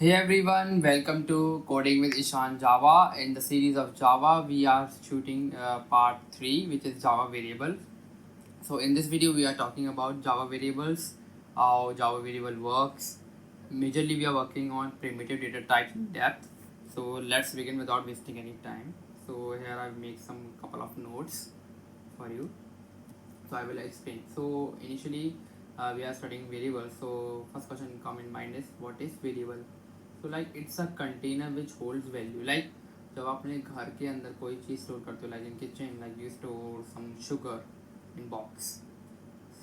Hey everyone, welcome to Coding with Ishan Java. In the series of Java, we are shooting part 3, which is Java variable. So in this video, we are talking about Java variables, how Java variable works. Majorly, we are working on primitive data types in depth. So let's begin without wasting any time. So here I make some couple of notes for you. So I will explain. So initially, we are studying variables. So first question come in mind is what is variable? So like it's a container which holds value. Like जब अपने घर के अंदर कोई चीज़ store करते हो, like in kitchen, like you store some sugar in box.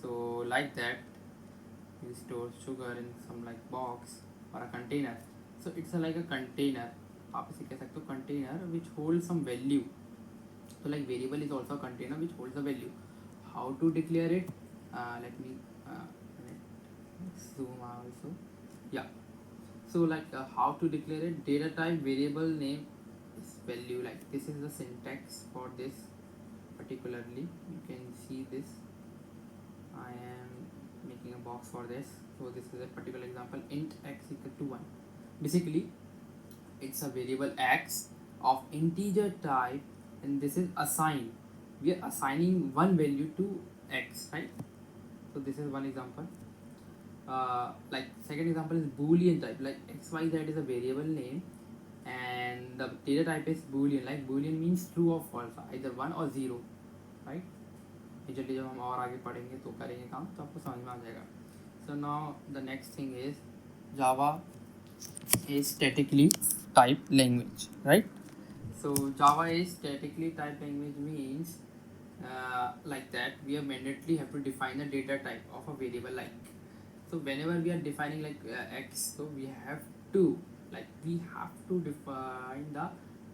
So like that, you store sugar in some like box or a container. So it's a, like a container. आप इसे कह सकते हो container which holds some value. So like variable is also a container which holds a value. How to declare it? Let me zoom also. Yeah. So like how to declare it? Data type variable name is value. Like this is the syntax for this particularly. You can see this. I am making a box for this. So this is a particular example. Int x equal to 1. Basically, it's a variable x of integer type, and this is assign. We are assigning one value to x, right? So this is one example. Like second example is boolean type. Like xyz is a variable name and the data type is boolean. Like boolean means true or false, either 1 or 0, right? Usually जब हम और आगे पढ़ेंगे तो करेंगे काम तो आपको समझ में आ जाएगा. So now the next thing is Java is statically typed language, right? So Java is statically typed language means like that we have mandatorily have to define the data type of a variable. Like so whenever we are defining like x, so we have to define the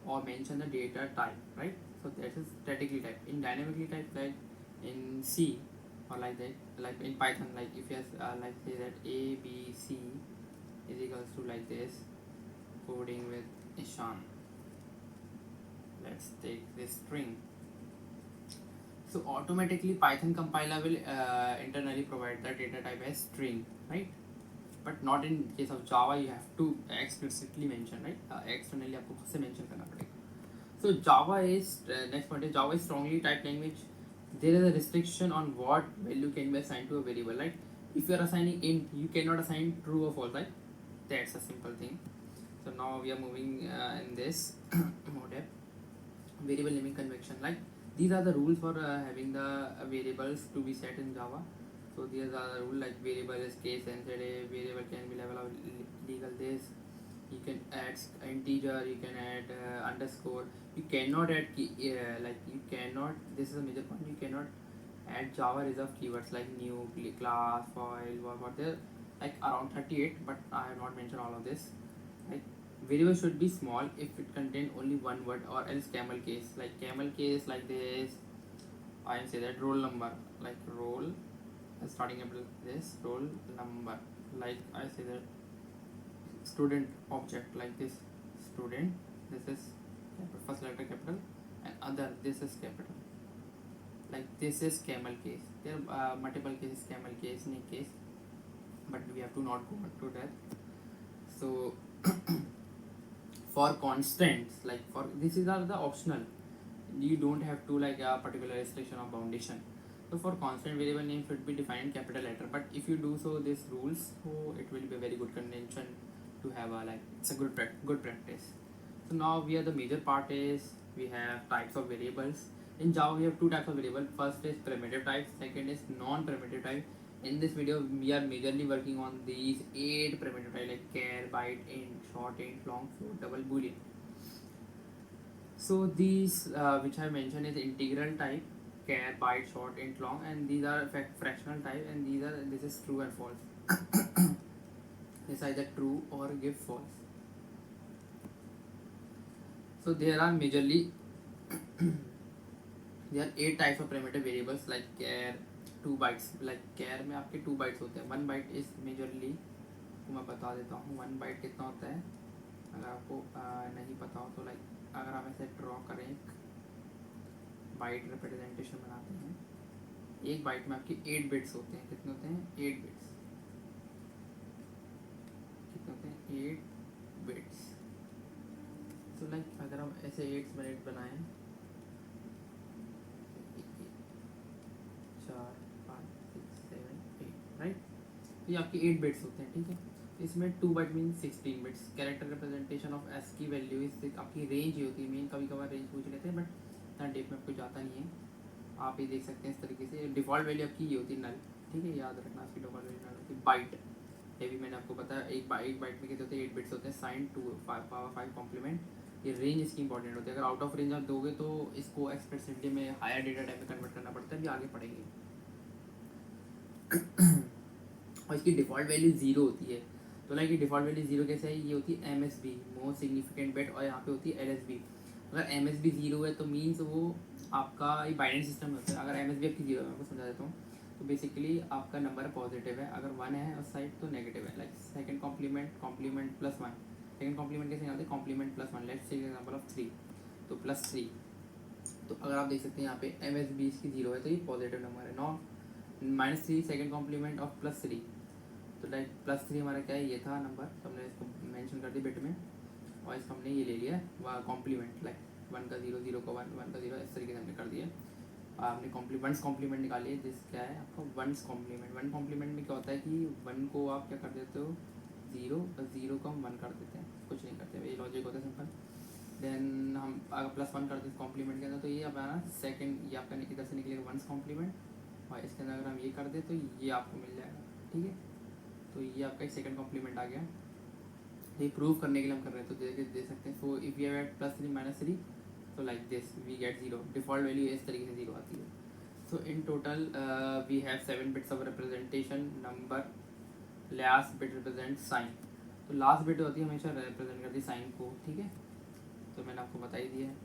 or mention the data type, right? So that is statically typed. In dynamically typed, like in C or like that, like in Python, like if you have like say that a b c is equals to like this, coding with Ishan. Let's take this string. So automatically Python compiler will internally provide the data type as string, right? But not in case of Java. You have to explicitly mention, right? Externally आपको खुद से mention करना पड़ेगा. So Java is next point is Java is strongly typed language. There is a restriction on what value can be assigned to a variable. Like if you are assigning int, you cannot assign true or false, right? That's a simple thing. So now we are moving in this mode. Variable naming convention. Like these are the rules for having the variables to be set in Java. So these are the rules like variable is case sensitive, variable can be level of legal this. You can add integer, you can add underscore. You cannot add key, like you cannot. This is a major point. You cannot add Java reserved keywords like new, class, file, what there like around 38, but I have not mentioned all of this. Like variable should be small if it contain only one word, or else camel case. Like camel case like this. I say that roll number, like roll starting up with this roll number. Like I say that student object like this student. This is first letter capital and other this is capital. Like this is camel case. There are multiple cases, camel case, snake case, but we have to not go into that. So for constants, like for this is are the optional, you don't have to like a particular restriction or foundation. So for constant variable name should be defined in capital letter, but if you do so this rules, so it will be a very good convention to have a like it's a good practice. So now we are the major part is we have types of variables. In Java we have two types of variable. First is primitive type, second is non-primitive type. In this video we are majorly working on these 8 primitive type like char, byte, int, short, int, long, float, double, boolean. So these which I mentioned is integral type, char, byte, short, int, long, and these are fractional type, and this is true and false. This is either true or give false. So there are majorly there are 8 types of primitive variables like char, 2 bytes. Like char में आपके 2 bytes होते हैं. 1 byte is majorly, तो मैं बता देता हूँ 1 byte कितना होता है. अगर आपको नहीं पता हो तो लाइक अगर हम ऐसे ड्रॉ करें एक बाइट रिप्रेजेंटेशन बनाते हैं, एक बाइट में आपके 8 बिट्स होते हैं. कितने होते हैं? 8 बिट्स. कितने होते हैं? 8 बिट्स। तो लाइक अगर हम ऐसे 8 मिनट बनाएं, 4 5 6 7 8, राइट, ये आपके 8 बिट्स होते हैं, ठीक है। इसमें 2 byte mean 16 bits. Character representation of S की वैल्यू इस आपकी रेंज ही होती है मेन, कभी कभार रेंज पूछ लेते हैं बट इतना डेप में आपको जाता नहीं है। आप ये देख सकते हैं इस तरीके से। डिफ़ॉल्ट वैल्यू आपकी ये होती है नल, ठीक है, याद रखना इसकी डिफ़ॉल्ट वैल्यू नल होती है। बाइट, ये भी मैंने आपको बताया, एक बाइट में कितने होते हैं, 8 बिट्स होते हैं। साइन 2 पावर 5 कॉम्प्लीमेंट, ये रेंज इसकी इंपॉर्टेंट होती है। अगर आउट ऑफ रेंज आप दोगे तो इसको एक्सप्रेसिवली में हायर डेटा टाइप में कन्वर्ट करना पड़ता है, भी आगे पढ़ेंगे। और इसकी डिफ़ॉल्ट वैल्यू 0 होती है। तो लाइक ये डिफ़ॉल्ट वैल्यू 0 कैसे है, ये होती है MSB मोस्ट सिग्निफिकेंट बिट, और यहाँ पे होती है LSB। अगर MSB 0 है तो मीन्स वो आपका ये बाइनरी सिस्टम में होता है। अगर MSB आपकी 0 है, मैं आपको समझा देता हूँ, तो बेसिकली आपका नंबर पॉजिटिव है, अगर 1 है उस साइड तो नेगेटिव है। Like second complement plus 1, second complement कैसे होते हैं, complement plus 1। Let's take example of 3, तो प्लस 3। तो अगर आप देख सकते हैं यहाँ पे MSB इसकी 0 है तो ये पॉजिटिव नंबर है। नॉ -3 सेकंड कॉम्प्लीमेंट ऑफ +3, तो लाइक +3 हमारा क्या है, ये था नंबर, तो हमने इसको मेंशन कर दिया बिट में, और इसका हमने ये ले लिया कॉम्प्लीमेंट, लाइक 1 का 0, 0 का 1, 1 का 0, इस तरीके से हमने कर दिया। आपने वंस कॉम्प्लीमेंट निकाली है, जिस क्या है आपका वंस कॉम्प्लीमेंट। वन कॉम्प्लीमेंट में क्या होता है कि 1 को आप क्या कर देते हो 0, और 0 को हम 1 कर देते हैं, कुछ नहीं करते, ये लॉजिक होता है सिंपल। देन हम अगर +1 कर देते कॉम्प्लीमेंट के अंदर, तो ये अपना सेकंड, ये आपका इधर से निकलेगा वंस कॉम्प्लीमेंट, और इसके अंदर अगर हम ये कर दें तो ये आपको मिल जाएगा, ठीक है। तो ये आपका एक सेकंड कॉम्प्लीमेंट आ गया। ये प्रूव करने के लिए हम कर रहे हैं, तो दे सकते हैं। So if you have at +3 -3, so like this we get 0, default value इस तरीके से 0 आती है। So in total we have 7 bits of representation number, last bit represent sign. तो लास्ट बिट होती है हमेशा रिप्रेजेंट करती है साइन को, ठीक है, तो मैंने आपको बता ही दिया है।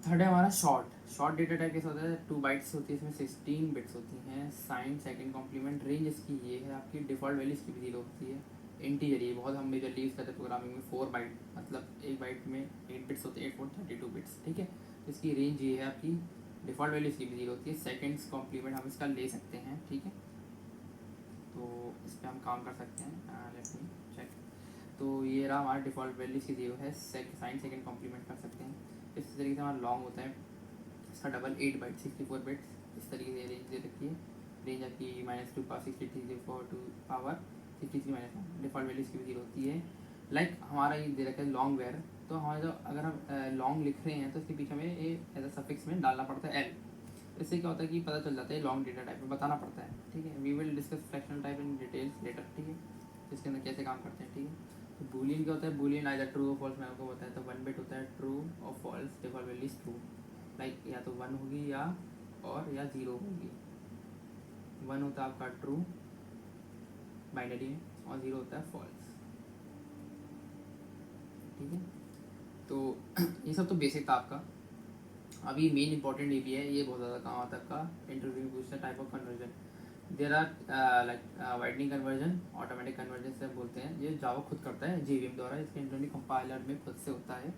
थर्ड है हमारा शॉर्ट डेटा टाइप कैसा होता है, 2 बाइट्स होती है, इसमें 16 बिट्स होती हैं। साइन सेकंड कॉम्प्लीमेंट, रेंज इसकी ये है आपकी, डिफ़ॉल्ट वैल्यू इसकी भी 0 होती है। इंटीजर, ये बहुत हम मेजरली यूज़ करते हैं प्रोग्रामिंग में। 4 बाइट मतलब एक बाइट में 8 बिट्स होते हैं, 8 4 32 बिट्स, ठीक है। इसकी रेंज ये है आपकी, डिफ़ॉल्ट वैल्यू इसकी भी 0 होती है। सेकंड्स कॉम्प्लीमेंट हम इसका ले सकते हैं, ठीक है, तो इस पर हम काम कर सकते हैं। Let me check. तो ये रहा हमारा डिफ़ॉल्ट वैल्यू इसकी 0 है। साइन सेकंड कॉम्प्लीमेंट कर सकते हैं। इस तरीके से हमारा लॉन्ग होता है, इसका डबल 8 बाइट 64 बिट्स, इस तरीके से रेंज दे रखी है। रेंज आपकी -2 पावर 63 4 पावर 63 -1, डिफ़ॉल्ट वैल्यू इसकी भी 0 होती है। लाइक हमारा ये दे रखा है लॉन्ग वेयर, तो हमारा जो अगर हम लॉन्ग लिख रहे हैं तो इसके पीछे हमें ये एज अ सफिक्स में डालना पड़ता है L। इससे क्या होता है कि पता चल जाता है लॉन्ग डेटा टाइप में बताना पड़ता है, ठीक है। We will discuss fractional type in details later, ठीक है, इसके अंदर कैसे काम करते हैं, ठीक है। तो बूलियन क्या होता है, बूलियन आइदर ट्रू और फॉल्स, मैंने आपको बताया। तो 1 बिट होता है ट्रू और false, default value is true, like या तो 1 होगी या 0 होगी। 1 होता है आपका ट्रू बाइनरी में, और 0 होता है फॉल्स, ठीक है। तो ये सब तो बेसिक था आपका। अभी मेन इंपॉर्टेंट ये भी है, ये बहुत ज़्यादा काम आता है आपका इंटरव्यू में पूछता है, type of conversion. There are like widening conversion, automatic conversion से बोलते हैं, ये जावा खुद करता है JVM द्वारा, इसके इंटरनली कंपाइलर में खुद से होता है।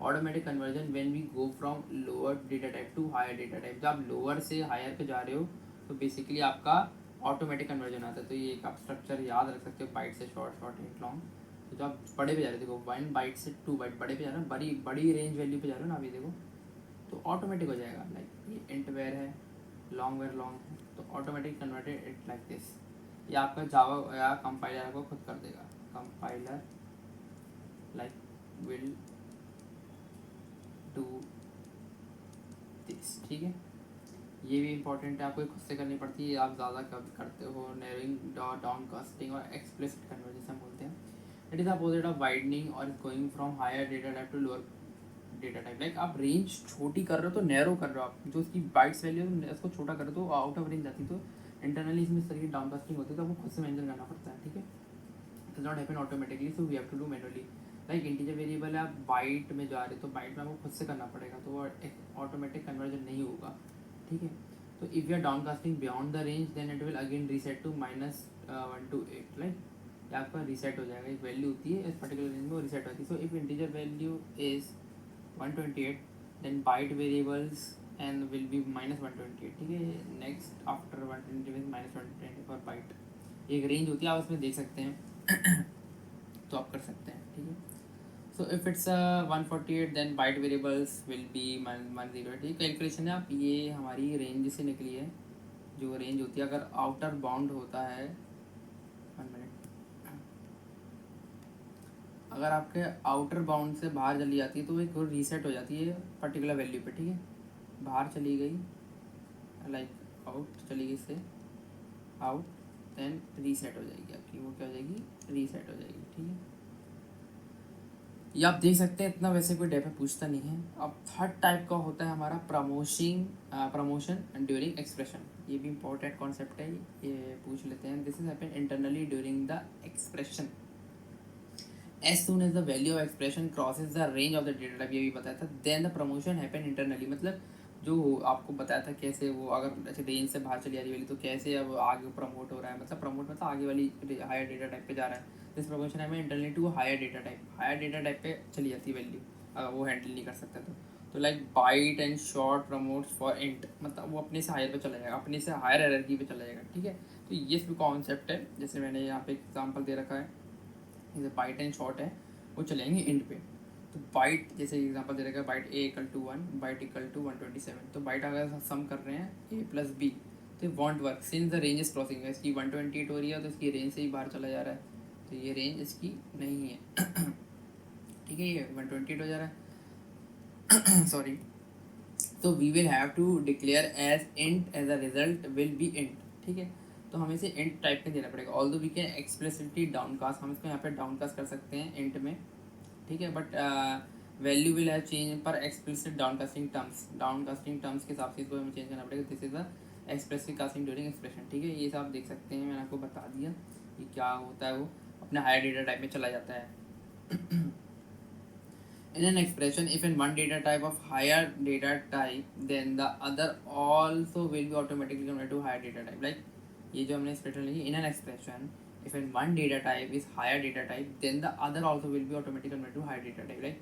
Automatic conversion when we go from lower data type to higher data type, जब आप लोअर से हायर पे जा रहे हो तो बेसिकली आपका ऑटोमेटिक कन्वर्जन आता है। तो ये एक आप स्ट्रक्चर याद रख सकते हो, बाइट से शॉर्ट, शॉर्ट इंट लॉन्ग। तो जब आप बड़े पे जा रहे हो, देखो 1 बाइट से 2 बाइट बड़े पे जा रहे हो, बड़ी रेंज वैल्यू पे जा रहे हो ना, अभी देखो तो ऑटोमेटिक हो जाएगा। लाइक ये इंट वेयर है, लॉन्ग वेयर लॉन्ग है, तो automatic converted it like this. ये आपका जावा या कंपाइलर को खुद कर देगा। Compiler like will do this, ठीक है। ये भी इंपॉर्टेंट है, आपको खुद से करनी पड़ती है, आप ज़्यादा कब करते हो। नैरोइंग, डाउन कास्टिंग और एक्सप्लिसिट कन्वर्जन बोलते हैं। It is opposite of widening और going from higher data type to lower data type. Like आप रेंज छोटी कर रहे हो तो नैरो कर रहे हो, आप जो उसकी बाइट्स वैल्यू है उसको छोटा कर रहे हो तो आउट ऑफ रेंज जाती, तो इंटरनली इसमें इस तरीके की डाउनकास्टिंग होती है, तो आपको खुद से मेंशन करना पड़ता है, ठीक है। It does not happen automatically, so we have to do manually. Like integer variable है, आप बाइट में जा रहे हो तो बाइट में आपको खुद से करना पड़ेगा, तो वो ऑटोमेटिक कन्वर्जन नहीं होगा, ठीक है। तो if you are downcasting beyond the range then it will again reset to -1 to 8, like ये आपका रीसेट हो जाएगा। एक वैल्यू होती है इस पर्टिकुलर रेंज में, वो रीसेट होती है। So if integer value is 128, then byte variables and will be -128, ठीक है। नेक्स्ट आफ्टर 120 -120 पर बाइट एक रेंज होती है, आप उसमें देख सकते हैं तो आप कर सकते हैं, ठीक है। So if it's 148 then byte variables will be 108। ये कैलकुलेशन है, आप ये हमारी रेंज से निकली है, जो रेंज होती है अगर आउटर बाउंड होता है, 1 मिनट, अगर आपके आउटर बाउंड से बाहर चली जाती है तो एक रीसेट हो जाती है पर्टिकुलर वैल्यू पे, ठीक है। बाहर चली गई, लाइक आउट चली गई इससे आउट, देन रीसेट हो जाएगी आपकी, वो क्या हो जाएगी, रीसेट हो जाएगी, ठीक है। ये आप देख सकते हैं, इतना वैसे कोई डेटा पूछता नहीं है। अब थर्ड टाइप का होता है हमारा प्रमोशन ड्यूरिंग एक्सप्रेशन। ये भी इंपॉर्टेंट कॉन्सेप्ट है, ये पूछ लेते हैं। This is happen internally during the expression as soon as the value of expression crosses the range of the data type, ये भी बताया था। then the promotion happen internally, मतलब जो आपको बताया था कैसे वो अगर ऐसे रेंज से बाहर चली जा रही वाली तो कैसे अब आगे प्रमोट हो रहा है, मतलब प्रमोट मतलब आगे वाली हायर डेटा टाइप पे जा रहा है। दिस प्रमोशन है internally to higher data type पे चली जाती है वैल्यू, अगर वो हैंडल नहीं कर सकता तो like byte and short promotes for int, मतलब वो अपने से हायर पे चला जाएगा, अपने से हायर हायरार्की पे चला जाएगा, ठीक है। तो ये भी कॉन्सेप्ट है, जैसे मैंने यहाँ पे एग्जांपल दे रखा है, जैसे बाइट एंड शॉर्ट है वो चलेंगे इंट पे। तो बाइट जैसे एग्जांपल दे रखा है, byte A equal to 1, byte equal to 127, तो बाइट अगर सम कर रहे हैं ए प्लस बी तो won't work since the range is crossing है, इसकी 128 हो रही है तो इसकी रेंज से ही बाहर चला जा रहा है, तो ये रेंज इसकी नहीं है ठीक है, ये 128 हो जा रहा है सॉरी। तो we will have to declare as int as a result will be int, ठीक है। तो हमें इसे इंट टाइप में देना पड़ेगा, although we can explicitly downcast, हम इसको यहाँ पे डाउनकास्ट कर सकते हैं इंट में, ठीक है। But value will have change पर एक्सप्लिसिट डाउनकास्टिंग टर्म्स के हिसाब से इसको हमें चेंज करना पड़ेगा। This is the expressive casting during expression, ठीक है। ये सब आप देख सकते हैं, मैंने आपको बता दिया कि क्या होता है, वो अपने हायर डेटा टाइप में चला जाता है in an expression if in one data type of higher data type then the other also will be automatically converted to higher data type, like ये जो हमने expression लिखी, in an expression if in one data type is higher data type then the other also will be automatically converted to higher data type, like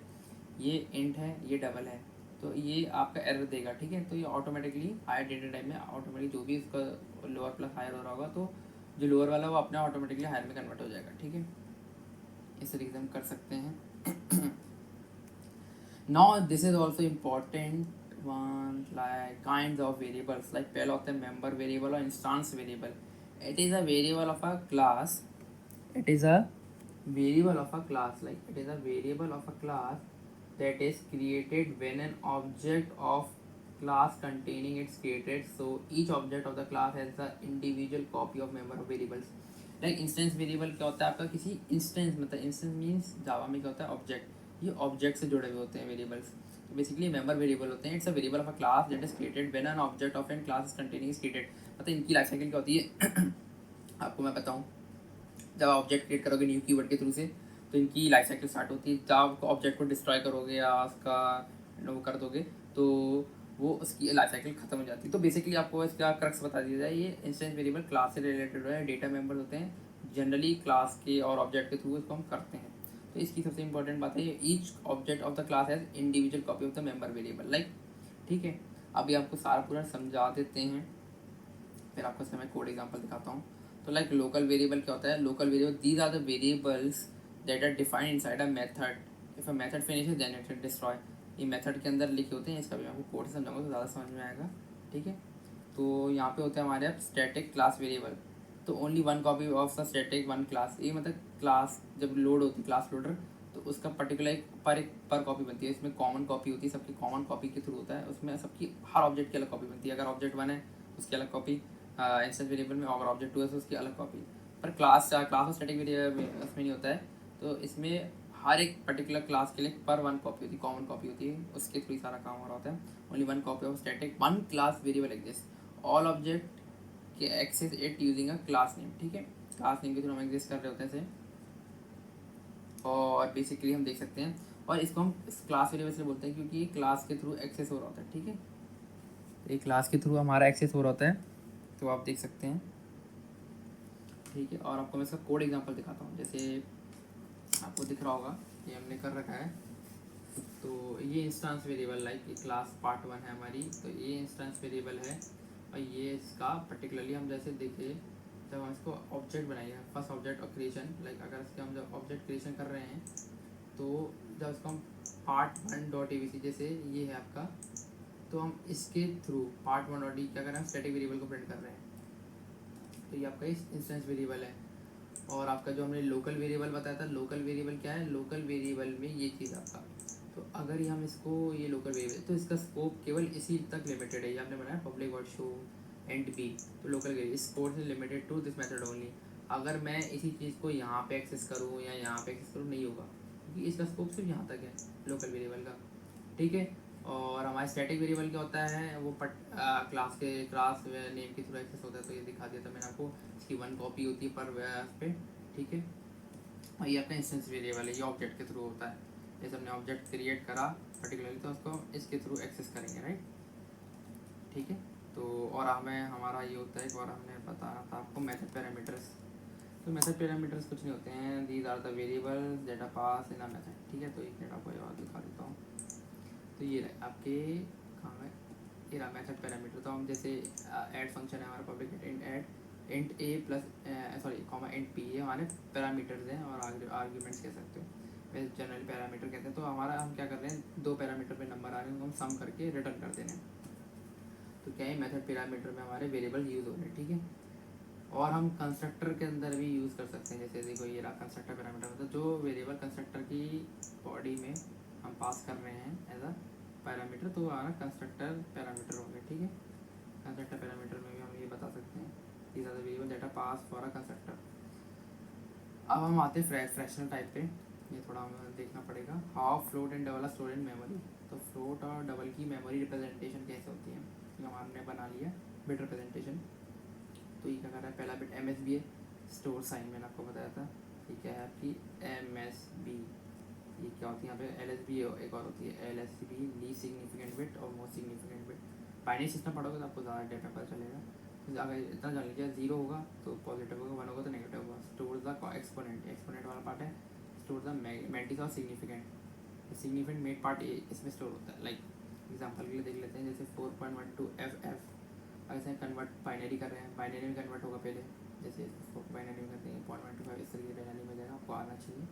ये int है, ये double है, तो ये आपका एरर देगा, ठीक है। तो ये ऑटोमेटिकली हायर डेटा टाइप में ऑटोमेटिक जो भी इसका लोअर प्लस हायर हो रहा होगा तो जो लोअर वाला वो अपने ऑटोमेटिकली हायर में कन्वर्ट हो जाएगा, ठीक है। इस तरीके से हम कर सकते हैं Now this is also important one, like kinds of variables, like पहला होता है member variable और instance variable. It is a variable of a class. It is a variable of a class, like it is a variable of a class that is created when an object of class containing it's created. So each object of the class has the individual copy of member of variables. Like instance variable क्या होता है आपका, किसी instance, मतलब instance means जावा में क्या होता है ऑब्जेक्ट, ये ऑब्जेक्ट से जुड़े हुए होते हैं वेरिएबल्स, तो बेसिकली मेंबर वेरिएबल होते हैं। It's a variable of a class that is created when an object of an class is containing is created, मतलब इनकी लाइफ साइकिल क्या होती है आपको मैं बताऊं, जब आप ऑब्जेक्ट क्रिएट करोगे न्यू कीवर्ड के थ्रू से तो इनकी लाइफ साइकिल स्टार्ट होती है। जब आप ऑब्जेक्ट को डिस्ट्रॉय करोगे या उसका वो कर दोगे तो वो उसकी लाइफ साइकिल खत्म हो जाती है। तो बेसिकली आपको इसका क्रक्स बता दिया जाए, ये इंस्टेंस वेरिएबल क्लास से रिलेटेड है, डेटा मेंबर्स होते हैं जनरली क्लास के और ऑब्जेक्ट के थ्रू इसको हम करते हैं। तो इसकी सबसे इंपॉर्टेंट बात है each object of the class has individual copy of the member variable, like, ठीक है। अभी आपको सारा पूरा समझा देते हैं, फिर आपको इसका मैं कोड एग्जांपल दिखाता हूँ। तो लाइक लोकल वेरिएबल क्या होता है, local variable these are the variables that are defined inside a method, if a method finishes then it will destroy. ये मेथड के अंदर लिखे होते हैं, इसका भी मैं आपको कोड से समझाऊंगा तो ज़्यादा समझ में आएगा, ठीक है। तो यहाँ पे होते हैं हमारे आप स्टैटिक क्लास वेरिएबल, तो only one copy of the static one class, ये मतलब क्लास जब लोड होती है क्लास लोडर तो उसका पर्टिकुलर एक पर कॉपी बनती है, इसमें कॉमन कॉपी होती है, सबकी कॉमन कॉपी के थ्रू होता है, उसमें सबकी हर ऑब्जेक्ट की अलग कॉपी बनती है। अगर ऑब्जेक्ट 1 है उसकी अलग कॉपी इंस्टेंस वेरिएबल में, अगर ऑब्जेक्ट 2 है तो उसकी अलग कॉपी। पर क्लास और स्टैटिक वेरिएबल उसमें नहीं होता है, तो इसमें हर एक पर्टिकुलर क्लास के लिए पर वन कॉपी होती है, कॉमन कॉपी होती है, उसके थ्रू ही सारा काम हो रहा होता है। Only one copy of static one class variable exist, all object के access it using a class name, ठीक है। क्लास नेम के थ्रू हम एग्जिस्ट कर रहे होते हैं इसे, और बेसिकली हम देख सकते हैं, और इसको हम इस क्लास वेरिएबल से बोलते हैं क्योंकि ये क्लास के थ्रू एक्सेस हो रहा होता है, ठीक है। ये क्लास के थ्रू हमारा एक्सेस हो रहा होता है, तो आप देख सकते हैं, ठीक है। और आपको मैं इसका कोड एग्जांपल दिखाता हूँ, जैसे आपको दिख रहा होगा ये हमने कर रखा है। तो ये instance variable like class part 1 है हमारी, तो ये इंस्टेंस वेरिएबल है, और ये इसका पर्टिकुलरली हम जैसे देखें जब हम इसको ऑब्जेक्ट बनाएंगे, फर्स्ट ऑब्जेक्ट और क्रिएशन, लाइक अगर इसके हम जब ऑब्जेक्ट क्रिएशन कर रहे हैं तो जब इसको हम part one dot A B C, जैसे ये है आपका, तो हम इसके through part one dot E क्या कर रहे हैं, स्टैटिक वेरिएबल को प्रिंट कर रहे हैं, तो ये आपका इंस्टेंस वेरिएबल है। और आपका जो हमने लोकल वेरिएबल बताया था, लोकल वेरिएबल क्या है, लोकल वेरिएबल में ये चीज़ आपका, तो अगर ये हम इसको, ये लोकल वेरिएबल, तो इसका स्कोप केवल इसी तक लिमिटेड है। ये आपने बनाया public void show and B, तो लोकल वेरिएबल इस code is limited to this method only. अगर मैं इसी चीज़ को यहाँ पे एक्सेस करूँ या यहाँ पे एक्सेस करूँ, नहीं होगा, क्योंकि इसका स्कोप सिर्फ यहाँ तक है लोकल वेरिएबल का, ठीक है। और हमारे स्टैटिक वेरिएबल क्या होता है, वो क्लास नेम के थ्रू एक्सेस होता है, तो ये दिखा दिया था मैंने आपको, इसकी वन कॉपी होती है पर पे, ठीक है। और ये अपना इंस्टेंस वेरिएबल है, ये ऑब्जेक्ट के थ्रू होता है। जैसे हमने ऑब्जेक्ट क्रिएट करा पर्टिकुलरली, तो उसको इसके थ्रू एक्सेस करेंगे, राइट, ठीक है। तो और हमें हमारा ये होता है, और हमने बताया था आपको मेथड पैरामीटर्स। तो मेथड पैरामीटर्स कुछ नहीं होते हैं, these are the variables data pass in a method, ठीक है। तो एक मिनट आपको और दिखा देता हूँ। तो ये रहे आपके कहाँ है, ये रहा मेथड पैरामीटर। तो हम जैसे ऐड फंक्शन है हमारा public int A plus sorry comma int P, ये हमारे पैरामीटर्स हैं और आर्ग्यूमेंट्स कह सकते हो, वैसे जनरल पैरामीटर कहते हैं। तो हमारा हम क्या कर रहे हैं, दो पैरामीटर पे नंबर आ रहे हैं, उनको हम सम करके रिटर्न कर दे रहे हैं। तो क्या है, मेथड पैरामीटर में हमारे वेरिएबल यूज़ हो रहे हैं, ठीक है। और हम कंस्ट्रक्टर के अंदर भी यूज़ कर सकते हैं, जैसे देखो ये रहा कंस्ट्रक्टर पैरामीटर, मतलब जो वेरिएबल कंस्ट्रक्टर की बॉडी में हम पास कर रहे हैं एज अ पैरामीटर, तो हमारा कंस्ट्रक्टर पैरामीटर होंगे, ठीक है। कंस्ट्रक्टर पैरामीटर में भी हम ये बता सकते हैं, these are the variable data pass for a constructor. अब हम आते हैं फ्रैक्शनल टाइप पे, ये थोड़ा हमें देखना पड़ेगा। How float and double store in memory, तो फ्लोट और डबल की मेमोरी रिप्रेजेंटेशन कैसे होती है, ये हमने बना लिया बिट रिप्रेजेंटेशन। तो ये क्या कर रहा है, पहला बिट एम एस बी है, स्टोर साइन मैंने आपको बताया था, ये क्या है आपकी एम एस बी। ये क्या होती है यहाँ पे, एल एस बी एक और होती है एल एस बी, ली सिग्निफिकेंट बिट और most significant bit. Binary system पढ़ोगे तो आपको ज़्यादा डेटा पता चलेगा। तो अगर इतना जान लीजिए, जीरो होगा तो पॉजिटिव होगा, वन होगा तो नेगेटिव होगा। स्टोर द एक्सपोनेंट, एक्सपोनेंट वाला पार्ट है, स्टोर द मैंटिस और सिग्निफिकेंट, सिग्निफिकेंट मेड पार्ट इसमें स्टोर होता है। लाइक एग्जाम्पल के लिए देख लेते हैं, जैसे 4.12 एफ, ऐसे कन्वर्ट बाइनरी कर रहे हैं, बाइनरी में कन्वर्ट होगा पहले, जैसे इसको बाइनरी में करते हैं 0.15 इस तरीके बाइनरी में जाएगा, आपको आना चाहिए।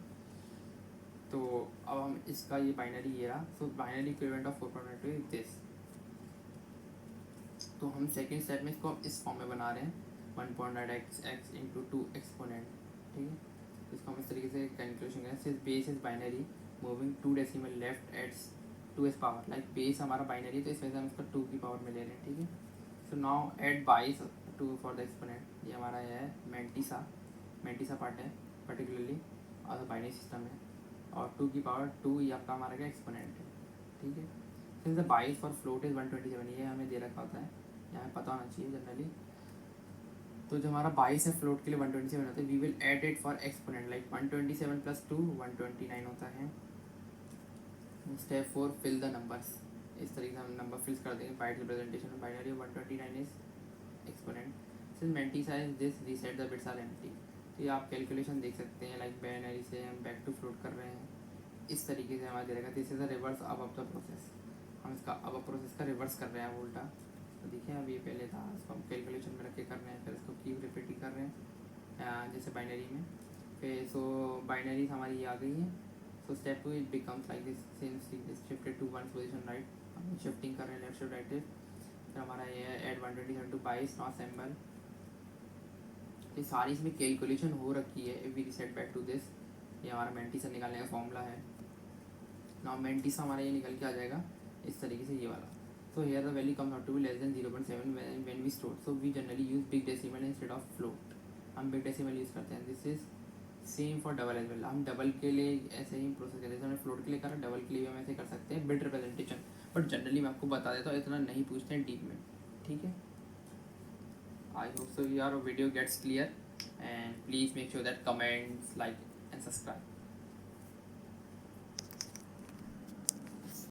तो अब हम इसका ये बाइनरी ये रहा, सो binary equivalent of 4.12 is this. तो हम सेकेंड स्टेप में इसको इस फॉर्म में बना रहे हैं, 1.8x इंटू 2 एक्सपोनेंट, ठीक है। तो इसको हम इस तरीके से कैलकुलेशन करें, सिर्फ base is binary moving 2 decimal left its 2s power, like base हमारा बाइनरी, तो इस वजह से हम इसको 2 की पावर में ले रहे हैं, ठीक है। सो नाउ एड बाइस 2 फॉर द एक्सपोनेंट, ये हमारा ये है मैंटिसा पार्ट है पर्टिकुलरली, और बाइनरी सिस्टम है, और 2 की पावर 2 ये आपका हमारा क्या एक्सपोनेंट है, ठीक है। सिंस द बाइस फॉर फ्लोट इज 127, ये हमें दे रखा होता है, यहाँ पता होना चाहिए जनरली। तो जो हमारा बाइस है फ्लोट के लिए 127 होता है, we will add it for exponent, like 127 plus 2 129 होता है। स्टेप 4 फिल द नंबर्स, इस तरीके से हम नंबर फिल कर देंगे बाइट रिप्रेजेंटेशन में, binary 129 is exponent, since mantissa is this reset the bits are empty. तो ये आप कैलकुलेशन देख सकते हैं, लाइक बाइनरी से हम बैक टू फ्लोट कर रहे हैं, इस तरीके से हमारा दे रहेगा। दिस इज द रिवर्स अब द प्रोसेस, हम इसका अब प्रोसेस का रिवर्स कर रहे हैं उल्टा। तो देखिए अब ये पहले था, इसको हम कैलकुलेशन में रख के कर रहे हैं, फिर इसको कीप रिपीटिंग कर रहे हैं जैसे बाइनरी में। फिर सो बाइनरी हमारी ये आ गई है। So step 2 it becomes like this, since shifted to one position right, हम शिफ्टिंग कर रहे हैं लेफ्ट शिफ्ट राइट। फिर हमारा ये है एड 127 टू 22 नॉट सिंबल, ये सारी इसमें कैलकुलेशन हो रखी है। If we reset back to this, ये हमारा मैंटिसा निकालने का फॉर्मूला है। नाउ मैंटिसा हमारा ये निकल के आ जाएगा इस तरीके से, ये वाला। So here the value comes out to be less than 0.7 when we store. So we generally use big decimal instead of float. हम big decimal यूज़ करते हैं. This is same for double as well, हम double के लिए ऐसे ही process करते हैं, जैसे हमने फ्लोट के लिए करा, डबल के लिए भी हम ऐसे कर सकते हैं बिट रिप्रेजेंटेशन। बट जनरली मैं आपको बता देता हूँ, इतना नहीं पूछते हैं डीप में, ठीक है। I hope so your video gets clear and please make sure that comments, like and subscribe.